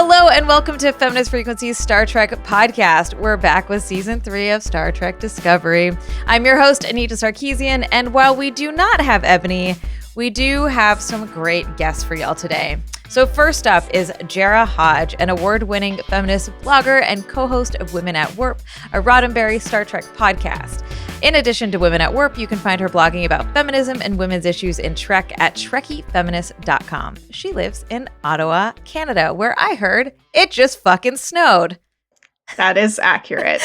Hello and welcome to Feminist Frequency's Star Trek podcast. We're back with season 3 of Star Trek Discovery. I'm your host, Anita Sarkeesian, and while we do not have Ebony, we do have some great guests for y'all today. So first up is Jarrah Hodge, an award-winning feminist blogger and co-host of Women at Warp, a Roddenberry Star Trek podcast. In addition to Women at Warp, you can find her blogging about feminism and women's issues in Trek at trekkiefeminist.com. She lives in Ottawa, Canada, where I heard it just fucking snowed. That is accurate.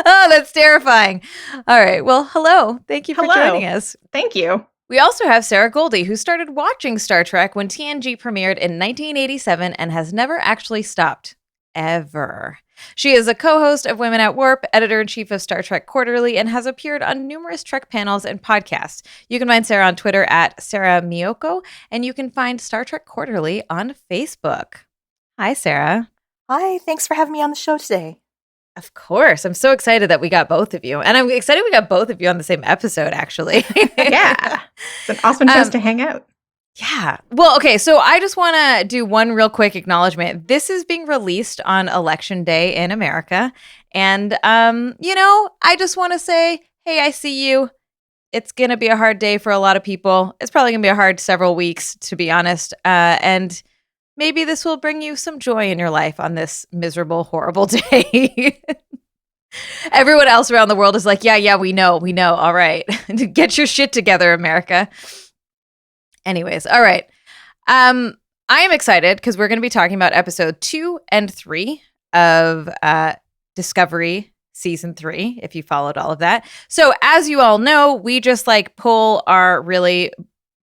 Oh, that's terrifying. All right. Well, hello. Thank you for joining us. Thank you. We also have Sarah Gulde, who started watching Star Trek when TNG premiered in 1987 and has never actually stopped. Ever. She is a co-host of Women at Warp, editor-in-chief of Star Trek Quarterly, and has appeared on numerous Trek panels and podcasts. You can find Sarah on Twitter at Sarah Miyoko, and you can find Star Trek Quarterly on Facebook. Hi, Sarah. Hi, thanks for having me on the show today. Of course. I'm so excited that we got both of you. And I'm excited we got both of you on the same episode, actually. Yeah. It's an awesome chance to hang out. Yeah. Well, okay. So I just want to do one real quick acknowledgement. This is being released on Election Day in America. And, I just want to say, hey, I see you. It's going to be a hard day for a lot of people. It's probably going to be a hard several weeks, to be honest. And maybe this will bring you some joy in your life on this miserable, horrible day. Everyone else around the world is like, yeah, we know. All right. Get your shit together, America. Anyways, all right. I am excited because we're going to be talking about episode 2 and 3 of Discovery season 3, if you followed all of that. So as you all know, we just pull our really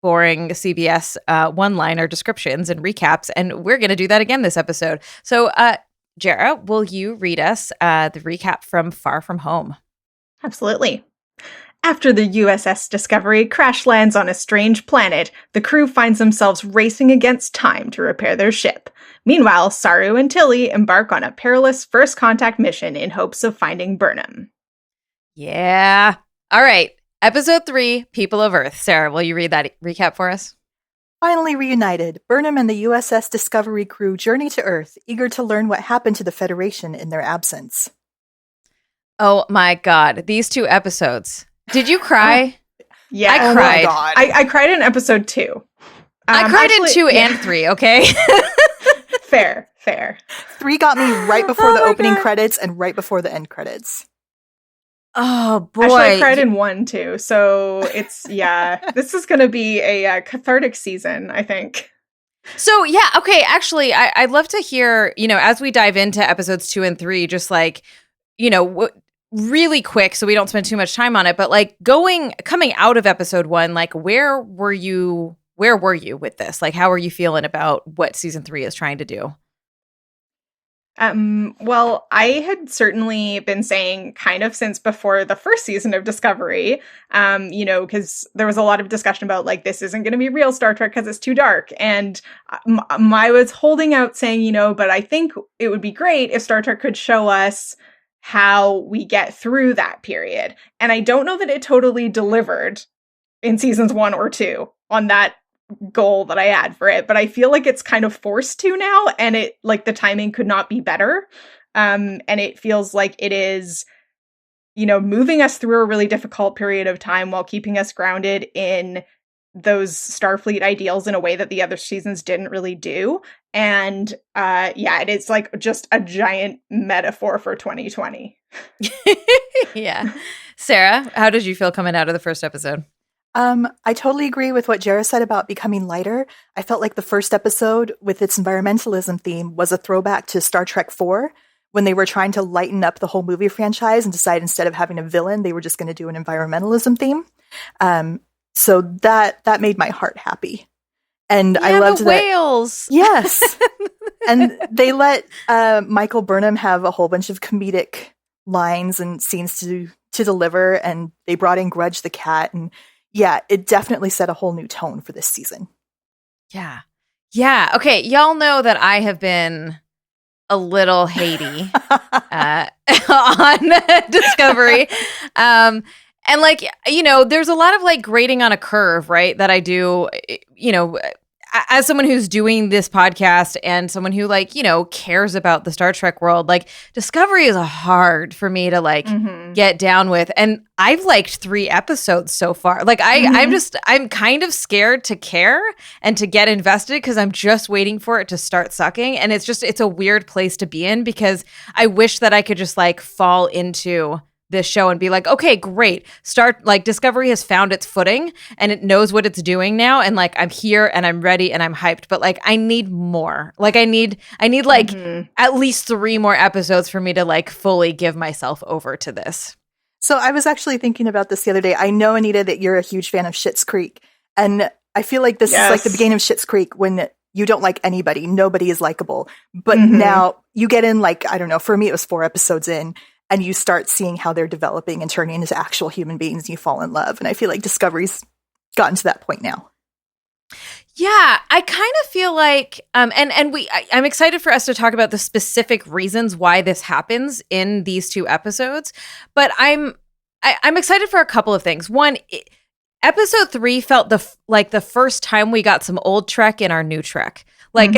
boring CBS one-liner descriptions and recaps, and we're going to do that again this episode. So, Jarrah, will you read us the recap from Far From Home? Absolutely. After the USS Discovery crash lands on a strange planet, the crew finds themselves racing against time to repair their ship. Meanwhile, Saru and Tilly embark on a perilous first contact mission in hopes of finding Burnham. Yeah. All right. Episode 3, People of Earth. Sarah, will you read that recap for us? Finally reunited, Burnham and the USS Discovery crew journey to Earth, eager to learn what happened to the Federation in their absence. Oh my God. These 2 episodes. Did you cry? Yeah. I cried. Oh I cried in episode 2. I cried in 2 and 3, okay? Fair. 3 got me right before the opening credits and right before the end credits. Oh, boy. Actually, I cried in 1 too. So it's, this is going to be a cathartic season, I think. So, yeah, okay. Actually, I'd love to hear, as we dive into episodes 2 and 3, just really quick so we don't spend too much time on it, but coming out of episode 1, where were you with this? How are you feeling about what season 3 is trying to do? Well, I had certainly been saying kind of since before the first season of Discovery, because there was a lot of discussion about this isn't going to be real Star Trek because it's too dark. And I was holding out saying, but I think it would be great if Star Trek could show us how we get through that period. And I don't know that it totally delivered in seasons 1 or 2 on that goal that I had for it, but I feel like it's kind of forced to now, and it the timing could not be better. And it feels like it is, moving us through a really difficult period of time while keeping us grounded in those Starfleet ideals in a way that the other seasons didn't really do. And it is just a giant metaphor for 2020. Yeah. Sarah, how did you feel coming out of the first episode? I totally agree with what Jarrah said about becoming lighter. I felt like the first episode with its environmentalism theme was a throwback to Star Trek 4 when they were trying to lighten up the whole movie franchise and decide instead of having a villain, they were just going to do an environmentalism theme. So that made my heart happy. And I loved the whales. Yes. And they let Michael Burnham have a whole bunch of comedic lines and scenes to deliver, and they brought in Grudge the cat, and it definitely set a whole new tone for this season. Yeah. Okay, y'all know that I have been a little Haiti on Discovery. And there's a lot of grading on a curve, right? That I do, as someone who's doing this podcast and someone who like, cares about the Star Trek world, like Discovery is hard for me to like get down with. And I've liked 3 episodes so far. Like I'm kind of scared to care and to get invested because I'm just waiting for it to start sucking. And it's a weird place to be in because I wish that I could just like fall into this show and be like, okay, great. Discovery has found its footing and it knows what it's doing now. And like, I'm here and I'm ready and I'm hyped, but like, I need more. Like I need like at least 3 more episodes for me to like fully give myself over to this. So I was actually thinking about this the other day. I know, Anita, that you're a huge fan of Schitt's Creek. And I feel like this is like the beginning of Schitt's Creek when you don't like anybody. Nobody is likable. But now you get in like, I don't know, for me, it was 4 episodes in. And you start seeing how they're developing and turning into actual human beings and you fall in love. And I feel like Discovery's gotten to that point now. Yeah, I kind of feel like, I'm excited for us to talk about the specific reasons why this happens in these 2 episodes. But I'm excited for a couple of things. One, episode 3 felt like the first time we got some old Trek in our new Trek. Like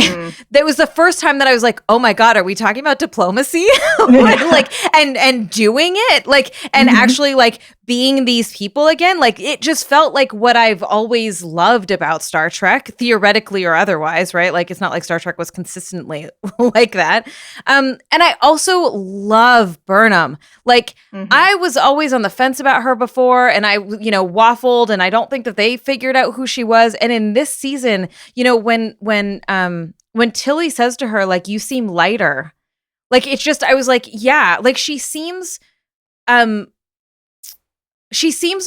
that was the first time that I was like, oh my God, are we talking about diplomacy? Like, and doing it, like, and actually like being these people again. Like it just felt like what I've always loved about Star Trek, theoretically or otherwise, right? Like it's not like Star Trek was consistently like that. And I also love Burnham. Like I was always on the fence about her before and I, waffled and I don't think that they figured out who she was. And in this season, when Tilly says to her, like, you seem lighter, like, it's just, I was like, yeah, like she seems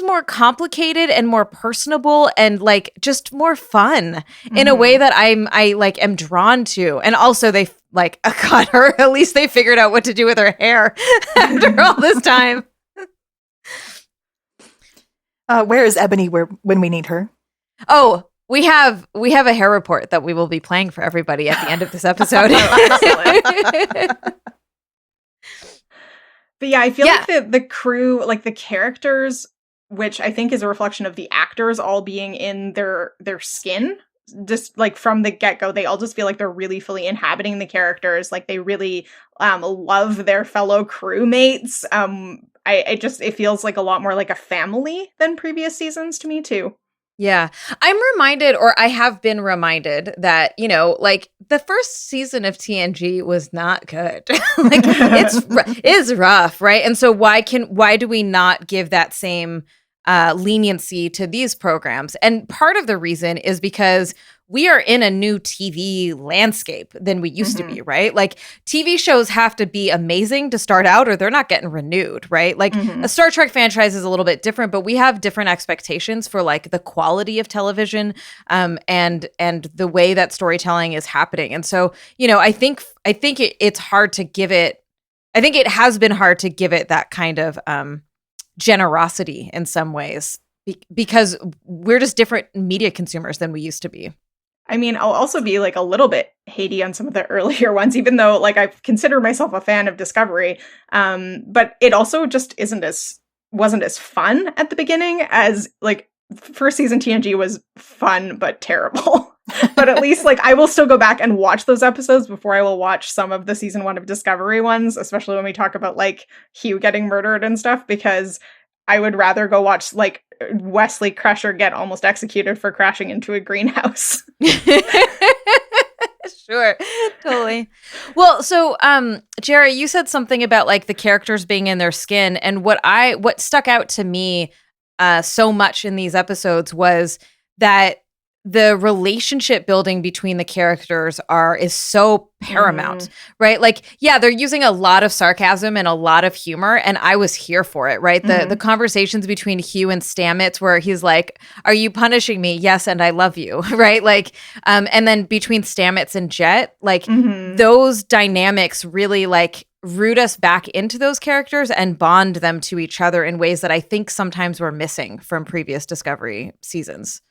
more complicated and more personable and like just more fun in a way that I am drawn to. And also they like got her, at least they figured out what to do with her hair after all this time. Where is Ebony when we need her? Oh, we have a hair report that we will be playing for everybody at the end of this episode. But yeah, I feel like the crew, like the characters, which I think is a reflection of the actors all being in their skin, just like from the get-go, they all just feel like they're really fully inhabiting the characters. Like they really love their fellow crewmates. It feels like a lot more like a family than previous seasons to me too. Yeah. I'm reminded, or I have been reminded that, like the first season of TNG was not good. Like it's rough, right? And so why do we not give that same leniency to these programs? And part of the reason is because we are in a new TV landscape than we used to be, right? Like TV shows have to be amazing to start out or they're not getting renewed, right? Like a Star Trek franchise is a little bit different, but we have different expectations for like the quality of television and the way that storytelling is happening. And so, I think it's hard to give it, I think it has been hard to give it that kind of generosity in some ways because we're just different media consumers than we used to be. I mean, I'll also be like a little bit Haiti on some of the earlier ones, even though like I consider myself a fan of Discovery. But it also just wasn't as fun at the beginning as like first season TNG was fun, but terrible. But at least like I will still go back and watch those episodes before I will watch some of the season 1 of Discovery ones, especially when we talk about like Hugh getting murdered and stuff, because I would rather go watch like Wesley Crusher get almost executed for crashing into a greenhouse. Sure, totally. Well, so Jarrah, you said something about like the characters being in their skin, and what stuck out to me so much in these episodes was that the relationship building between the characters is so paramount, right? Like, yeah, they're using a lot of sarcasm and a lot of humor, and I was here for it, right? The conversations between Hugh and Stamets where he's like, are you punishing me? Yes, and I love you, right? Like, and then between Stamets and Jet, like those dynamics really like root us back into those characters and bond them to each other in ways that I think sometimes we're missing from previous Discovery seasons.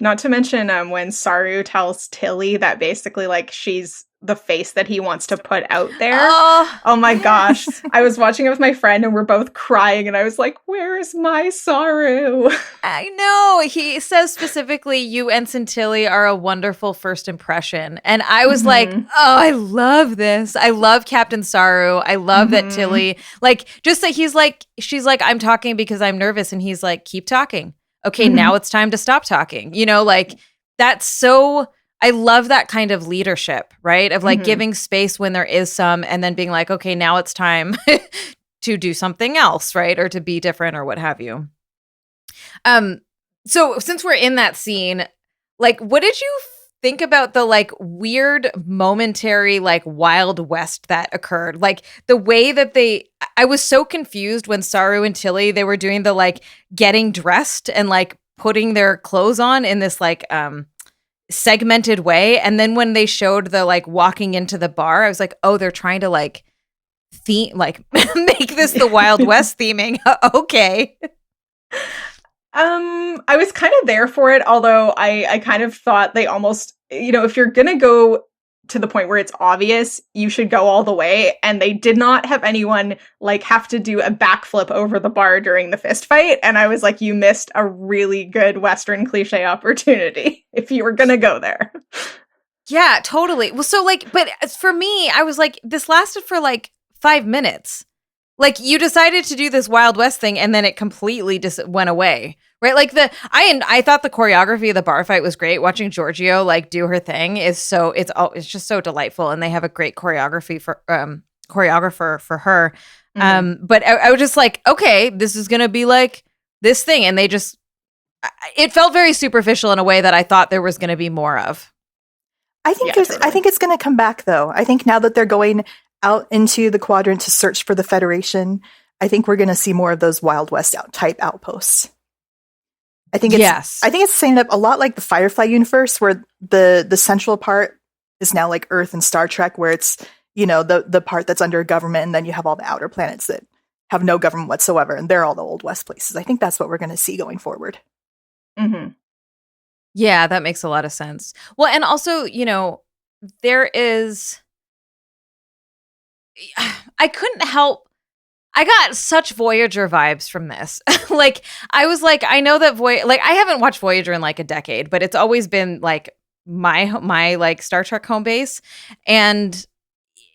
Not to mention when Saru tells Tilly that basically like she's the face that he wants to put out there. Oh, Oh my gosh. I was watching it with my friend and we're both crying and I was like, where is my sorrow? I know. He says specifically, you Ensign Tilly are a wonderful first impression. And I was like, oh, I love this. I love Captain Saru. I love that Tilly, like, just that she's like, I'm talking because I'm nervous. And he's like, keep talking. Okay, now it's time to stop talking. You know, like, that's so, I love that kind of leadership, right? Of like giving space when there is some, and then being like, okay, now it's time to do something else, right? Or to be different or what have you. So since we're in that scene, like, what did you think about the like weird momentary like Wild West that occurred? Like the way that I was so confused when Saru and Tilly, they were doing the like getting dressed and like putting their clothes on in this like segmented way. And then when they showed the like walking into the bar, I was like, oh, they're trying to like make this the Wild West theming. Okay. I was kind of there for it, although I kind of thought they almost, if you're gonna go to the point where it's obvious, you should go all the way. And they did not have anyone like have to do a backflip over the bar during the fist fight. And I was like, you missed a really good Western cliche opportunity if you were gonna go there. Yeah, totally. Well, so like, but for me, I was like, this lasted for like 5 minutes. Like you decided to do this Wild West thing and then it completely just went away. Right? Like I thought the choreography of the bar fight was great. Watching Giorgio like do her thing it's just so delightful, and they have a great choreographer for her. But I was just like, okay, this is gonna be like this thing, and it felt very superficial in a way that I thought there was gonna be more of. I think it's gonna come back though. I think now that they're going out into the quadrant to search for the Federation, I think we're gonna see more of those Wild West type outposts. I think it's setting up a lot like the Firefly universe, where the central part is now like Earth and Star Trek, where it's, the part that's under government, and then you have all the outer planets that have no government whatsoever, and they're all the Old West places. I think that's what we're going to see going forward. Yeah, that makes a lot of sense. Well, and also, there is, I couldn't help, I got such Voyager vibes from this. Like, I was like, I know that I haven't watched Voyager in like a decade, but it's always been like my like Star Trek home base. And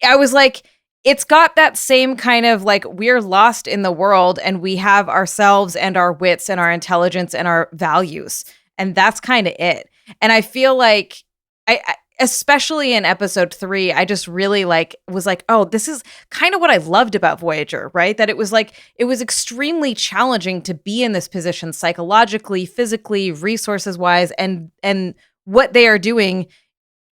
I was like, it's got that same kind of like, we're lost in the world and we have ourselves and our wits and our intelligence and our values. And that's kind of it. And I feel like especially in episode 3, I just really was like, oh, this is kind of what I loved about Voyager, right? That it was extremely challenging to be in this position psychologically, physically, resources wise, and what they are doing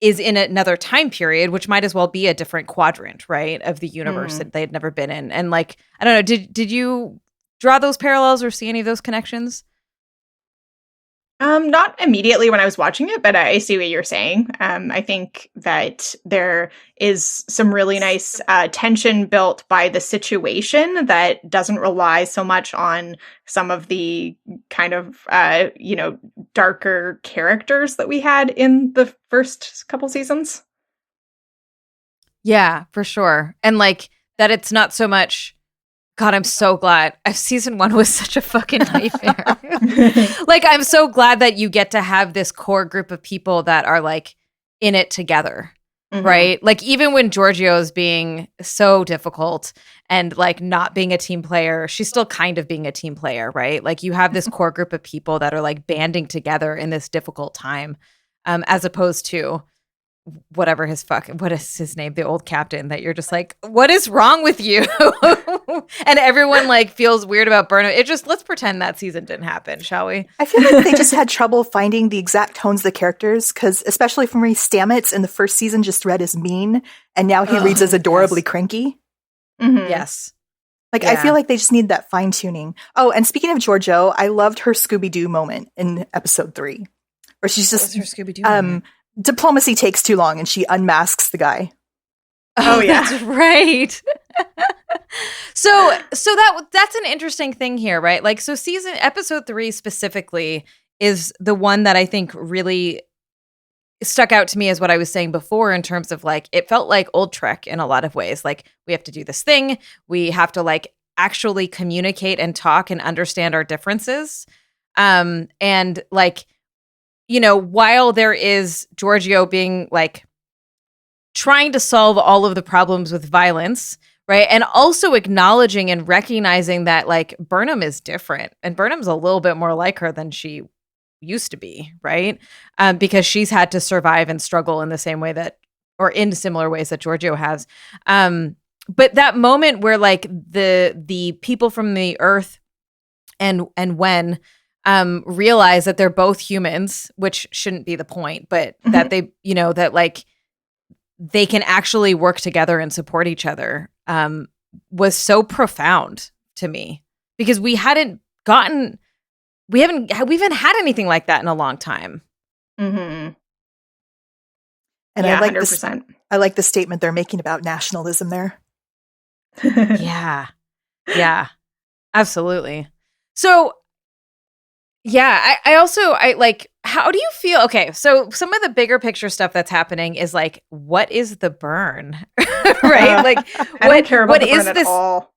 is in another time period, which might as well be a different quadrant, right, of the universe that they had never been in. And like, I don't know, did you draw those parallels or see any of those connections? Not immediately when I was watching it, but I see what you're saying. I think that there is some really nice tension built by the situation that doesn't rely so much on some of the kind of, darker characters that we had in the first couple seasons. Yeah, for sure. And like that it's not so much, God, I'm so glad. Season 1 was such a fucking nightmare. Like, I'm so glad that you get to have this core group of people that are like in it together, right? Like, even when Giorgio is being so difficult and like not being a team player, she's still kind of being a team player, right? Like, you have this core group of people that are like banding together in this difficult time, as opposed to what is his name, the old captain, that you're just like, what is wrong with you? And everyone like feels weird about Burnham. Let's pretend that season didn't happen, shall we? I feel like they just had trouble finding the exact tones of the characters, because especially for me, Stamets in the first season just read as mean, and now he reads as adorably cranky. Yes. Like, yeah. I feel like they just need that fine tuning. Oh, and speaking of Giorgio, I loved her Scooby-Doo moment in episode 3, where she's just her Scooby-Doo moment? Diplomacy takes too long and she unmasks the guy. Oh yeah. That's right. So that's an interesting thing here, right? Like, so episode 3 specifically is the one that I think really stuck out to me as what I was saying before in terms of like, it felt like old Trek in a lot of ways. Like, we have to do this thing. We have to like actually communicate and talk and understand our differences. And like, you know, while there is Giorgio being like trying to solve all of the problems with violence, right? And also acknowledging and recognizing that like Burnham is different and Burnham's a little bit more like her than she used to be, right? Because she's had to survive and struggle in the same way that, or in similar ways that Giorgio has. But that moment where like the people from the Earth and when realize that they're both humans, which shouldn't be the point, but that they, you know, that like they can actually work together and support each other, was so profound to me, because we haven't had anything like that in a long time. Mm-hmm. And yeah, I like 100%. I like the statement they're making about nationalism there. Yeah, absolutely. So yeah, I also like, how do you feel? Okay, so some of the bigger picture stuff that's happening is like, what is the burn? Right? Like, I don't care about the burn at all.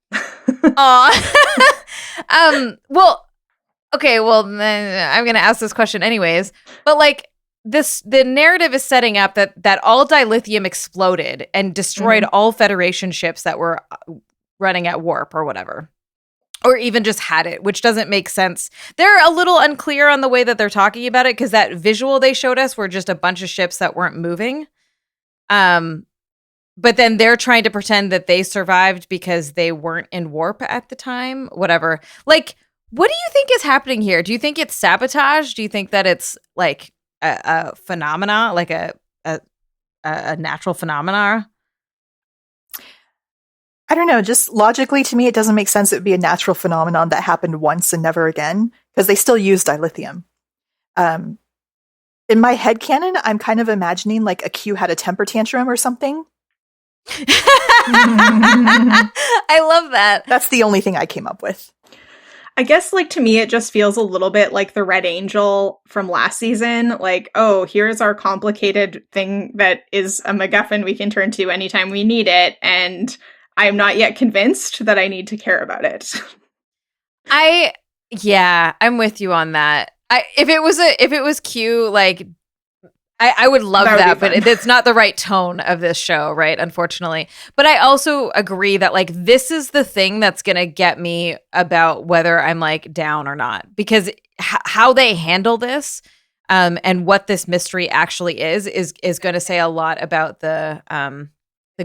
Well, okay, well, then I'm going to ask this question anyways. But like, the narrative is setting up that all dilithium exploded and destroyed all Federation ships that were running at warp or whatever. Or even just had it, which doesn't make sense. They're a little unclear on the way that they're talking about it, because that visual they showed us were just a bunch of ships that weren't moving. But then they're trying to pretend that they survived because they weren't in warp at the time. Whatever. Like, what do you think is happening here? Do you think it's sabotage? Do you think that it's like a phenomena, like a natural phenomena? I don't know. Just logically, to me, it doesn't make sense. It would be a natural phenomenon that happened once and never again, because they still use dilithium. In my headcanon, I'm kind of imagining like a Q had a temper tantrum or something. I love that. That's the only thing I came up with. I guess, like, to me, it just feels a little bit like the Red Angel from last season. Like, oh, here's our complicated thing that is a MacGuffin we can turn to anytime we need it. And I'm not yet convinced that I need to care about it. I'm with you on that. If it was Q, like, I would love that, but it's not the right tone of this show, right? Unfortunately. But I also agree that like, this is the thing that's going to get me about whether I'm like down or not, because how they handle this, and what this mystery actually is going to say a lot about the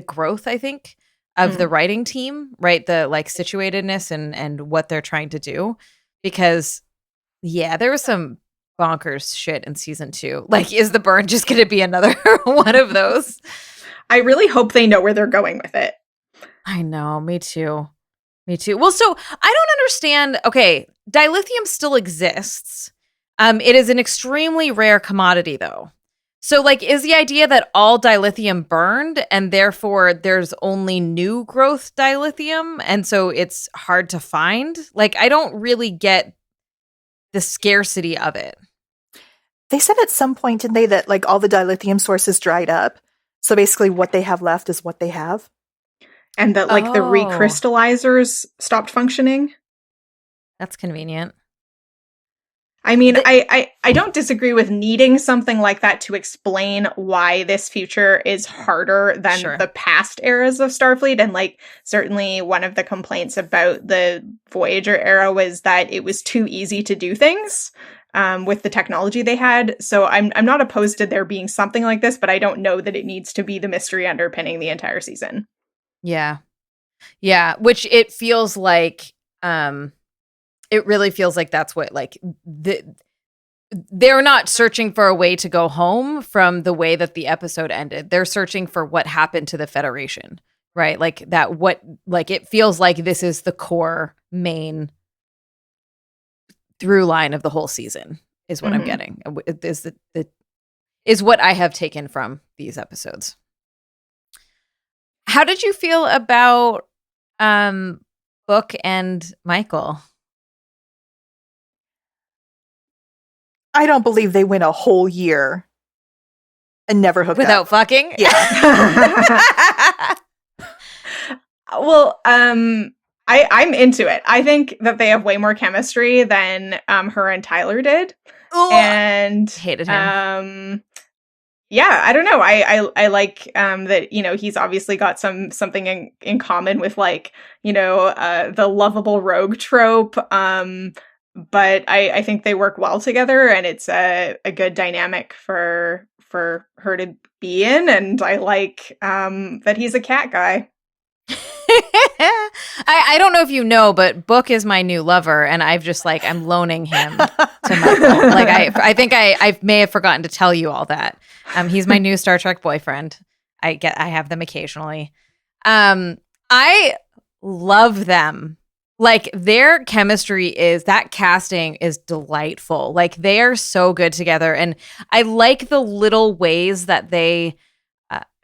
growth, I think, of the writing team, right? The like situatedness and what they're trying to do, because yeah, there was some bonkers shit in season 2. Like, is the burn just going to be another one of those? I really hope they know where they're going with it. I know, me too. Well, so I don't understand. Okay, dilithium still exists. It is an extremely rare commodity, though. So, like, is the idea that all dilithium burned and therefore there's only new growth dilithium, and so it's hard to find? Like, I don't really get the scarcity of it. They said at some point, didn't they, that like all the dilithium sources dried up. So basically what they have left is what they have. And that like the recrystallizers stopped functioning. That's convenient. I mean, I don't disagree with needing something like that to explain why this future is harder than the past eras of Starfleet. And like, certainly one of the complaints about the Voyager era was that it was too easy to do things with the technology they had. So I'm not opposed to there being something like this, but I don't know that it needs to be the mystery underpinning the entire season. Yeah. Which it feels like, it really feels like that's what, like, they're not searching for a way to go home from the way that the episode ended. They're searching for what happened to the Federation, right? Like that, it feels like this is the core main through line of the whole season is what I'm getting. Is what I have taken from these episodes. How did you feel about Book and Michael? I don't believe they went a whole year And never hooked without up. fucking. Yeah. Well, I'm into it. I think that they have way more chemistry than her and Tyler did. Ooh, and hated him. Yeah, I don't know. I like that, he's obviously got something in common with, like, the lovable rogue trope. But I think they work well together, and it's a good dynamic for her to be in, and I like that he's a cat guy. I don't know if you know, but Book is my new lover, and I've just I'm loaning him to Michael. I think I may have forgotten to tell you all that. He's my new Star Trek boyfriend. I have them occasionally. I love them. Their chemistry that casting is delightful. they are so good together, and I like the little ways that they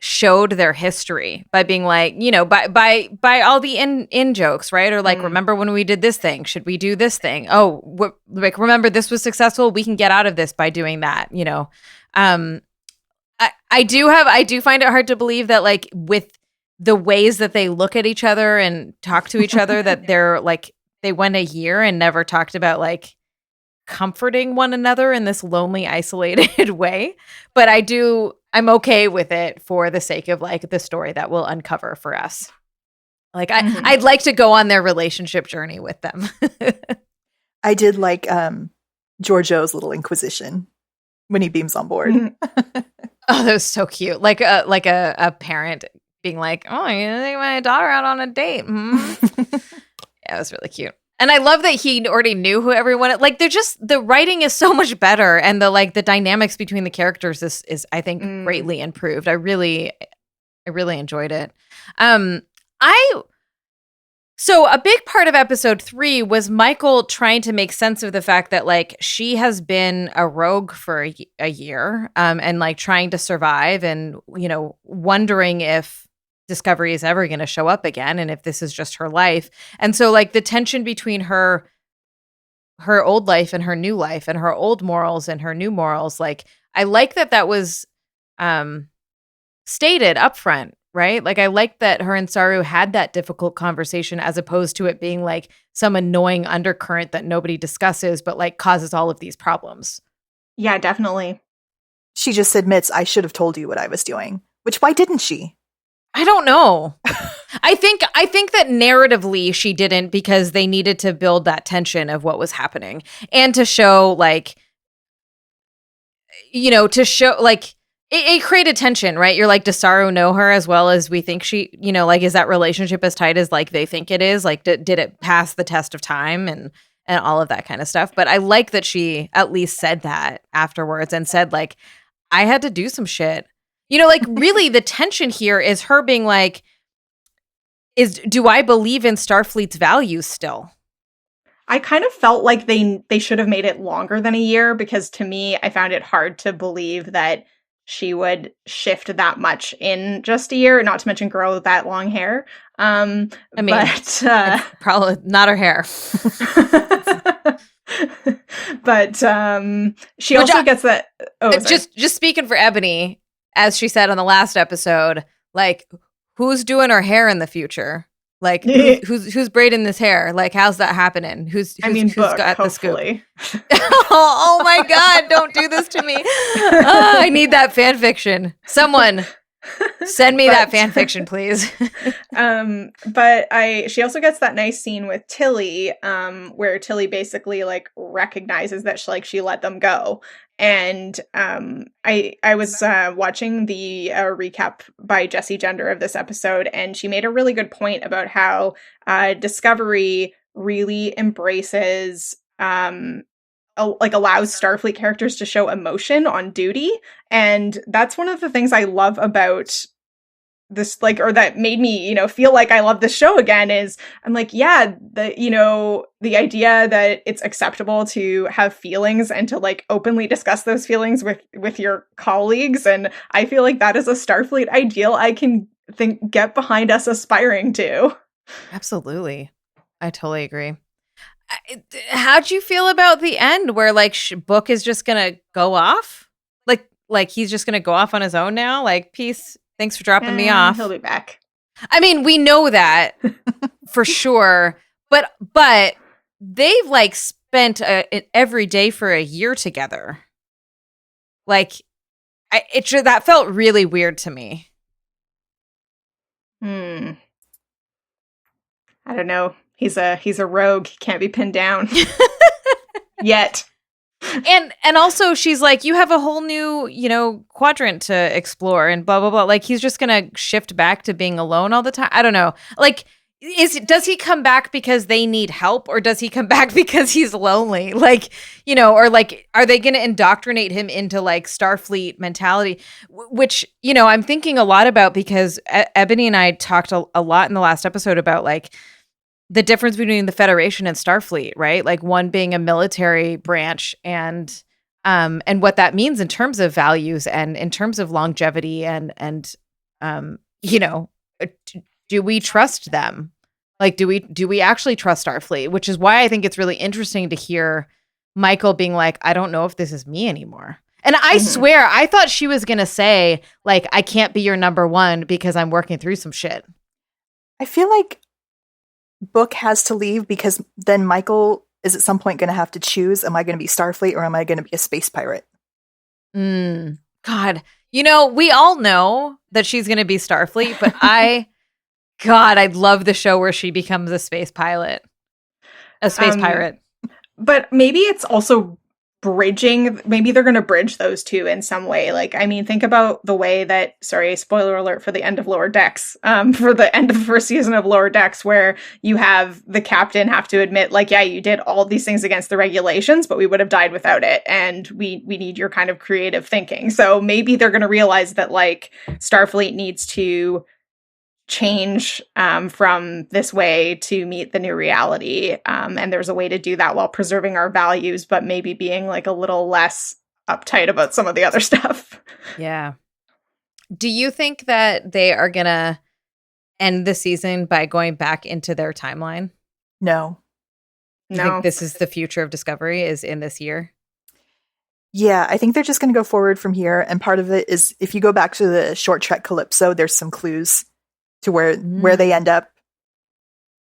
showed their history by being by all the in jokes, right? Or remember when we did this thing? Should we do this thing? Oh, remember this was successful. We can get out of this by doing that. I do find it hard to believe that with the ways that they look at each other and talk to each other, that they're they went a year and never talked about comforting one another in this lonely, isolated way. But I'm okay with it for the sake of the story that we'll uncover for us. I'd like to go on their relationship journey with them. I did like Giorgio's little inquisition when he beams on board. Oh, that was so cute. Like a parent being like, "Oh, I'm gonna take my daughter out on a date." Yeah, it was really cute. And I love that he already knew who everyone. They're just, the writing is so much better, and the dynamics between the characters is I think greatly improved. I really enjoyed it. So a big part of episode 3 was Michael trying to make sense of the fact that she has been a rogue for a year, and trying to survive, and wondering if Discovery is ever going to show up again, and if this is just her life. And so the tension between her old life and her new life, and her old morals and her new morals, I like that was stated up front, right? I like that her and Saru had that difficult conversation, as opposed to it being some annoying undercurrent that nobody discusses, but causes all of these problems. Yeah, definitely. She just admits, I should have told you what I was doing. Which, why didn't she? I don't know. I think that narratively she didn't, because they needed to build that tension of what was happening, and to show it created tension, right? You're does Saru know her as well as we think she, is that relationship as tight as they think it is? Did it pass the test of time and all of that kind of stuff? But I like that she at least said that afterwards, and said I had to do some shit. Really the tension here is her being do I believe in Starfleet's values still? I kind of felt like they should have made it longer than a year, because to me, I found it hard to believe that she would shift that much in just a year, not to mention grow that long hair. It's probably not her hair. But she also gets that. Just speaking for Ebony, as she said on the last episode, who's doing her hair in the future? Who's braiding this hair? How's that happening? Who's Book, got hopefully. the scoop? Oh my God, don't do this to me. I need that fan fiction. Someone send me that fan fiction, please. But she also gets that nice scene with Tilly, where Tilly basically recognizes that she let them go. And I was watching the recap by Jessie Gender of this episode, and she made a really good point about how Discovery really embraces allows Starfleet characters to show emotion on duty. And that's one of the things I love about this, or that made me, feel like I love this show again, is I'm the idea that it's acceptable to have feelings and to openly discuss those feelings with your colleagues. And I feel like that is a Starfleet ideal I can get behind us aspiring to. Absolutely. I totally agree. How'd you feel about the end where Book is just gonna go off? like he's just gonna go off on his own now? Like, peace. Thanks for dropping me off. He'll be back. I mean, we know that for sure, but they've like spent every day for a year together. Like, that felt really weird to me. I don't know. He's a rogue. He can't be pinned down yet. And also she's like, you have a whole new, quadrant to explore and blah, blah, blah. Like, he's just going to shift back to being alone all the time. I don't know. Like, does he come back because they need help, or does he come back because he's lonely? Like, or like, are they going to indoctrinate him into like Starfleet mentality, which, I'm thinking a lot about, because Ebony and I talked a lot in the last episode about like the difference between the Federation and Starfleet, right? Like one being a military branch and what that means in terms of values and in terms of longevity and do we trust them? Like, do we actually trust Starfleet? Which is why I think it's really interesting to hear Michael being like, I don't know if this is me anymore. And I swear, I thought she was going to say like, I can't be your number one because I'm working through some shit. I feel like Book has to leave, because then Michael is at some point going to have to choose, am I going to be Starfleet or am I going to be a space pirate? God, we all know that she's going to be Starfleet, but I'd love the show where she becomes a space pirate. But maybe it's also bridging. Maybe they're going to bridge those two in some way. Like, I mean, think about the way that, sorry, spoiler alert for the end of Lower Decks, for the end of the first season of Lower Decks, where you have the captain have to admit, like, yeah, you did all these things against the regulations, but we would have died without it. And we need your kind of creative thinking. So maybe they're going to realize that, like, Starfleet needs to change from this way to meet the new reality. And there's a way to do that while preserving our values, but maybe being like a little less uptight about some of the other stuff. Yeah. Do you think that they are going to end the season by going back into their timeline? No. I think this is the future of Discovery, is in this year? Yeah, I think they're just going to go forward from here. And part of it is, if you go back to the short trek Calypso, there's some clues to where they end up.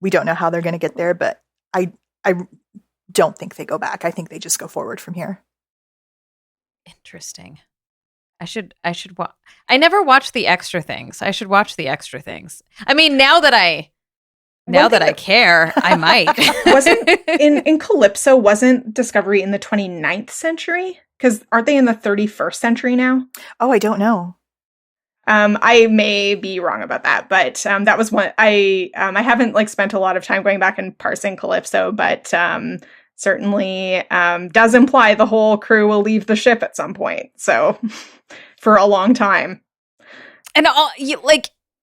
We don't know how they're going to get there, but I don't think they go back. I think they just go forward from here. Interesting. I should watch. I never watched the extra things. I should watch the extra things. I mean, now that I care, I might. Wasn't in Calypso, wasn't Discovery in the 29th century? Because aren't they in the 31st century now? Oh, I don't know. I may be wrong about that, but that was one I haven't like spent a lot of time going back and parsing Calypso, but certainly does imply the whole crew will leave the ship at some point. So for a long time. And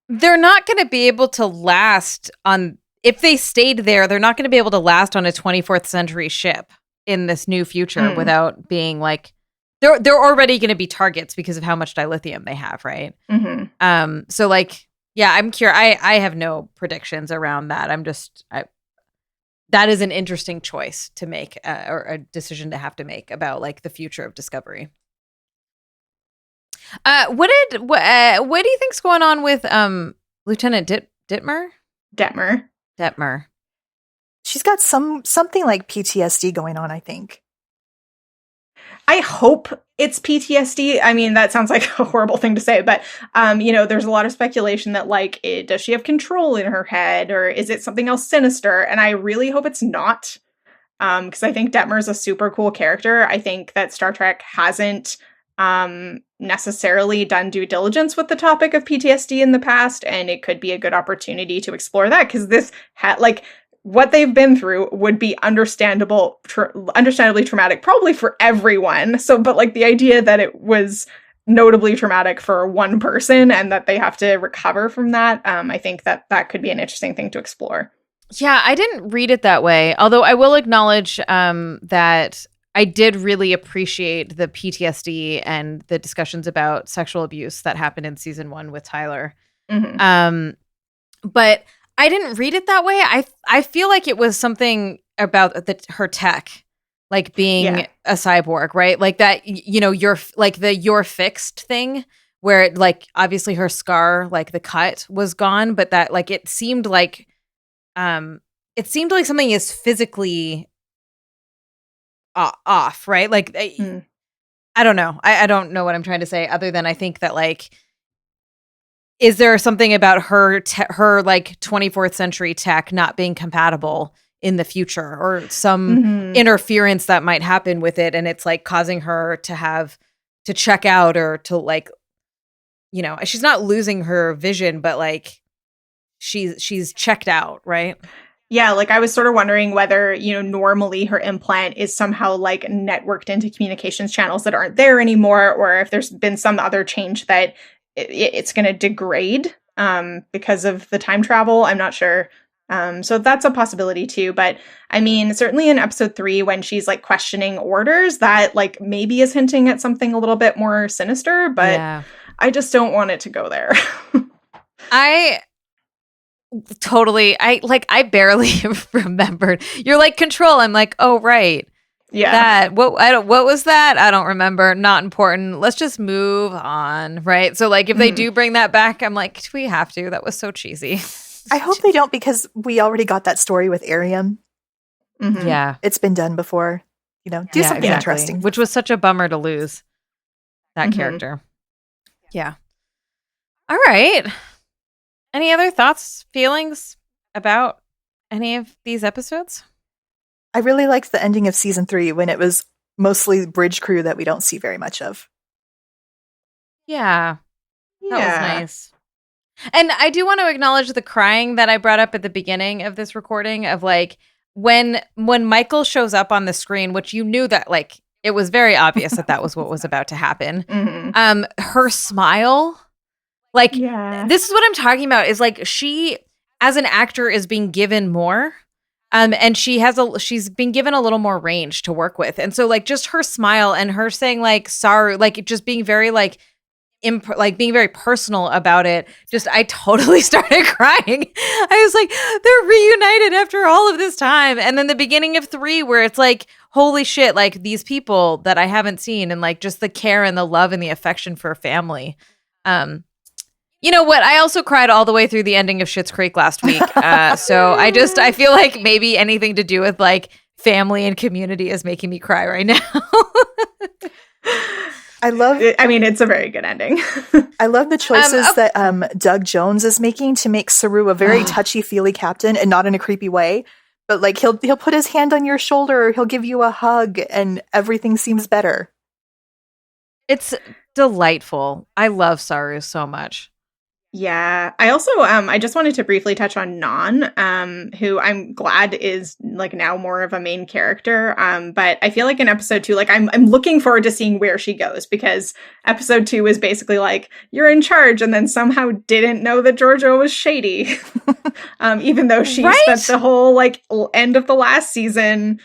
they're not going to be able to last on, if they stayed there, they're not going to be able to last on a 24th century ship in this new future without being like, they're already going to be targets because of how much dilithium they have, right? So like, yeah, I'm curious. I have no predictions around that. That is an interesting choice to make, or a decision to have to make about like the future of Discovery. What do you think's going on with Lieutenant Detmer? She's got something like PTSD going on, I think. I hope it's PTSD. I mean, that sounds like a horrible thing to say, but, there's a lot of speculation that, like, does she have control in her head, or is it something else sinister? And I really hope it's not, because I think Detmer is a super cool character. I think that Star Trek hasn't necessarily done due diligence with the topic of PTSD in the past, and it could be a good opportunity to explore that, because this what they've been through would be understandably traumatic, probably for everyone. So, but like the idea that it was notably traumatic for one person and that they have to recover from that, I think that could be an interesting thing to explore. Yeah, I didn't read it that way. Although I will acknowledge that I did really appreciate the PTSD and the discussions about sexual abuse that happened in season 1 with Tyler. But I didn't read it that way. I feel like it was something about her tech. like being a cyborg, right? Like that, you're like you're fixed thing where like obviously her scar, like the cut was gone, but that like it seemed like something is physically off, right? Like I don't know. I don't know what I'm trying to say other than I think that like, is there something about her like 24th century tech not being compatible in the future, or some interference that might happen with it, and it's like causing her to check out, or to like, she's not losing her vision, but like she's checked out, right? Yeah, like I was sort of wondering whether, normally her implant is somehow like networked into communications channels that aren't there anymore, or if there's been some other change that it's going to degrade because of the time travel. I'm not sure. So that's a possibility too. But I mean, certainly in episode 3, when she's like questioning orders, that like maybe is hinting at something a little bit more sinister, but I just don't want it to go there. I barely remembered. You're like, control. I'm like, oh, right. Yeah. What was that? I don't remember. Not important. Let's just move on. Right. So like if they do bring that back, I'm like, do we have to? That was so cheesy. I hope they don't, because we already got that story with Arium. Yeah. It's been done before. Do something interesting. Which was such a bummer to lose that character. Yeah. All right. Any other thoughts, feelings about any of these episodes? I really liked the ending of season 3 when it was mostly bridge crew that we don't see very much of. Yeah. That was nice. And I do want to acknowledge the crying that I brought up at the beginning of this recording, of like when Michael shows up on the screen, which you knew that like it was very obvious that was what was about to happen. Her smile, like this is what I'm talking about, is like she as an actor is being given more. And she's been given a little more range to work with. And so like just her smile and her saying like sorry, like just being very like being very personal about it, just I totally started crying. I was like, they're reunited after all of this time. And then the beginning of 3, where it's like, holy shit, like these people that I haven't seen, and like just the care and the love and the affection for family. You know what? I also cried all the way through the ending of Schitt's Creek last week. So I feel like maybe anything to do with like family and community is making me cry right now. I mean, it's a very good ending. I love the choices that Doug Jones is making to make Saru a very touchy-feely captain, and not in a creepy way. But like he'll put his hand on your shoulder, or he'll give you a hug, and everything seems better. It's delightful. I love Saru so much. Yeah. I also, I just wanted to briefly touch on Non, who I'm glad is like now more of a main character. But I feel like in episode 2, like I'm looking forward to seeing where she goes, because episode 2 is basically like, you're in charge, and then somehow didn't know that Giorgio was shady. Even though she spent the whole like end of the last season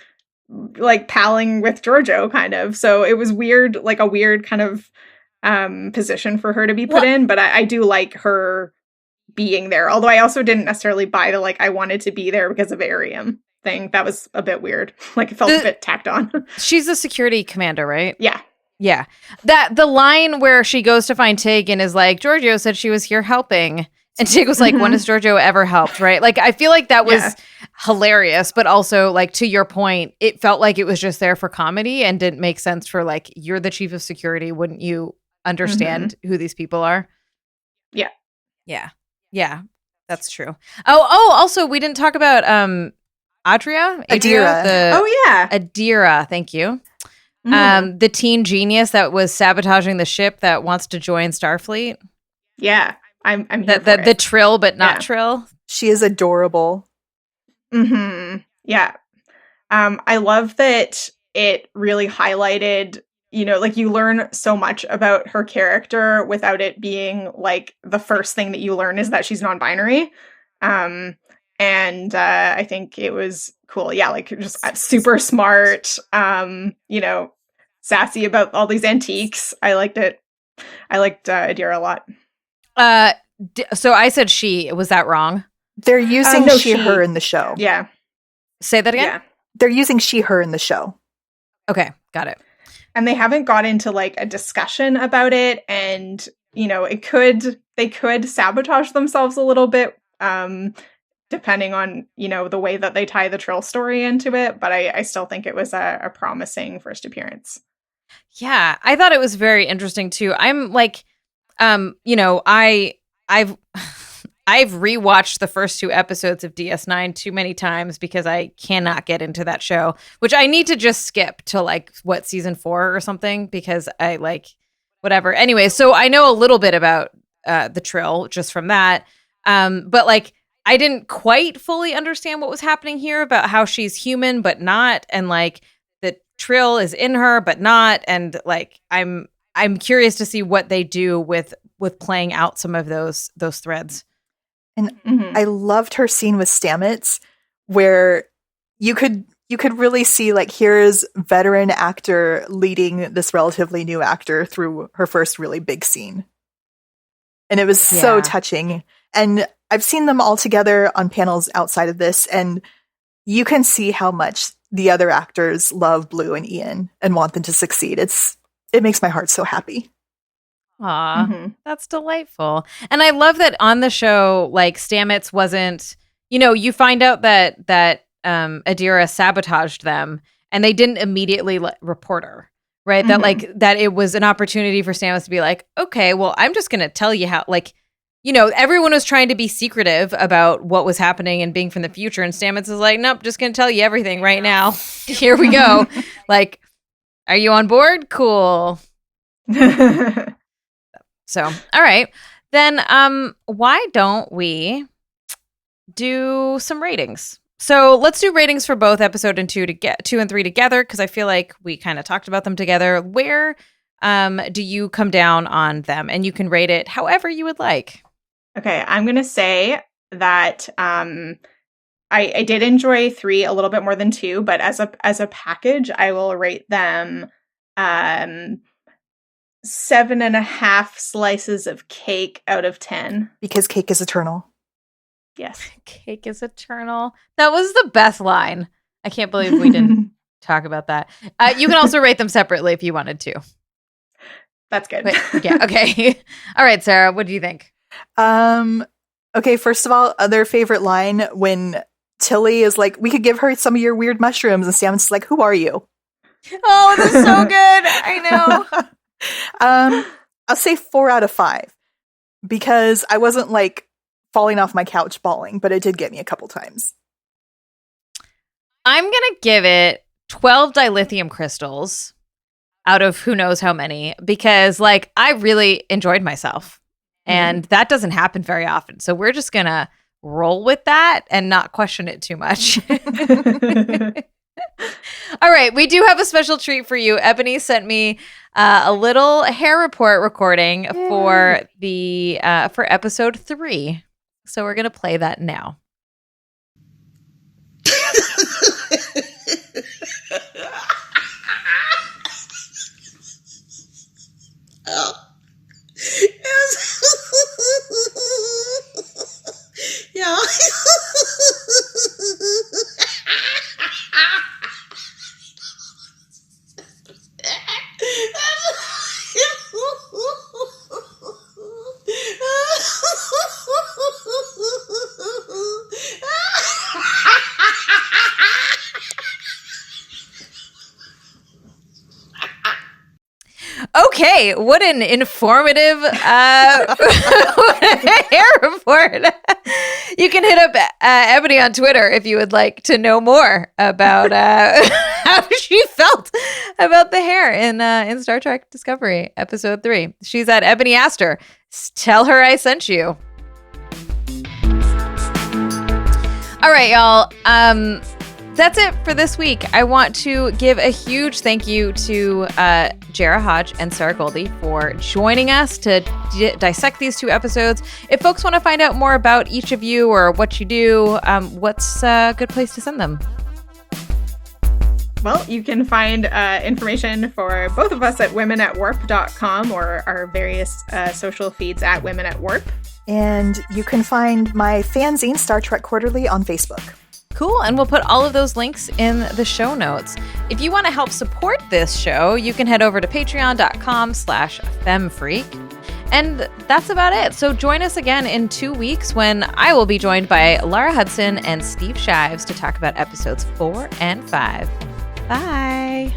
like palling with Giorgio kind of. So it was weird, like a weird kind of position for her to be put in, but I do like her being there. Although I also didn't necessarily buy the like I wanted to be there because of Arium thing. That was a bit weird. Like it felt a bit tacked on. She's a security commander, right? Yeah. Yeah. That the line where she goes to find Tig and is like, Giorgio said she was here helping. And Tig was like, when has Giorgio ever helped, right? Like, I feel like that was hilarious, but also, like, to your point, it felt like it was just there for comedy and didn't make sense for, like, you're the chief of security. Wouldn't you understand who these people are? Yeah. Yeah. Yeah. That's true. Oh, also, we didn't talk about Adria. Adira, thank you. The teen genius that was sabotaging the ship that wants to join Starfleet. Yeah. I'm here for the Trill, but not Trill. She is adorable. Yeah. I love that it really highlighted, you know, like you learn so much about her character without it being like the first thing that you learn is that she's non-binary. And I think it was cool. Yeah, like just super smart, you know, sassy about all these antiques. I liked it. I liked Adira a lot. So I said she. Was that wrong? They're using she, her in the show. Yeah. Say that again? Yeah. They're using she, her in the show. Okay, got it. And they haven't got into like a discussion about it, and they could sabotage themselves a little bit, depending on the way that they tie the Trill story into it. But I still think it was a promising first appearance. Yeah, I thought it was very interesting too. I'm like, I've rewatched the first 2 episodes of DS9 too many times because I cannot get into that show, which I need to just skip to like season 4 or something, because I like whatever. Anyway, so I know a little bit about the Trill just from that. But like I didn't quite fully understand what was happening here about how she's human but not, and like the Trill is in her but not, and like I'm curious to see what they do with playing out some of those threads. And I loved her scene with Stamets, where you could really see like here's veteran actor leading this relatively new actor through her first really big scene. And it was so touching. And I've seen them all together on panels outside of this, and you can see how much the other actors love Blue and Ian and want them to succeed. It makes my heart so happy. Aw, that's delightful. And I love that on the show, like Stamets wasn't, you find out that Adira sabotaged them and they didn't immediately report her, right? That like, that it was an opportunity for Stamets to be like, okay, well, I'm just going to tell you how, like, everyone was trying to be secretive about what was happening and being from the future. And Stamets is like, nope, just going to tell you everything right now. Here we go. Like, are you on board? Cool. So, all right, then why don't we do some ratings? So let's do ratings for both episode 2 and 3 together, because I feel like we kind of talked about them together. Where do you come down on them? And you can rate it however you would like. Okay, I'm going to say that I did enjoy 3 a little bit more than 2, but as a package, I will rate them 7.5 slices of cake out of 10. Because cake is eternal. Yes. Cake is eternal. That was the best line. I can't believe we didn't talk about that. You can also rate them separately if you wanted to. That's good. But, yeah. Okay. All right, Sarah, what do you think? Okay, first of all, other favorite line when Tilly is like, we could give her some of your weird mushrooms, and Stamets is like, who are you? Oh, that's so good. I know. I'll say 4 out of 5 because I wasn't like falling off my couch bawling, but it did get me a couple times. I'm gonna give it 12 dilithium crystals out of who knows how many, because like I really enjoyed myself, and that doesn't happen very often. So we're just gonna roll with that and not question it too much. All right, we do have a special treat for you. Ebony sent me a little hair report recording for episode 3. So we're gonna play that now. Yeah. Okay, what an informative hair report. You can hit up Ebony on Twitter if you would like to know more about how she felt about the hair in Star Trek Discovery, episode 3. She's at Ebony Aster. Tell her I sent you. All right, y'all. That's it for this week. I want to give a huge thank you to Jarrah, Hodge, and Sarah Gulde for joining us to dissect these 2 episodes. If folks want to find out more about each of you or what you do, what's a good place to send them? Well, you can find information for both of us at womenatwarp.com or our various social feeds at Women at Warp. And you can find my fanzine, Star Trek Quarterly, on Facebook. Cool. And we'll put all of those links in the show notes. If you want to help support this show, you can head over to patreon.com/femfreak. And that's about it. So join us again in 2 weeks when I will be joined by Laura Hudson and Steve Shives to talk about episodes 4 and 5. Bye.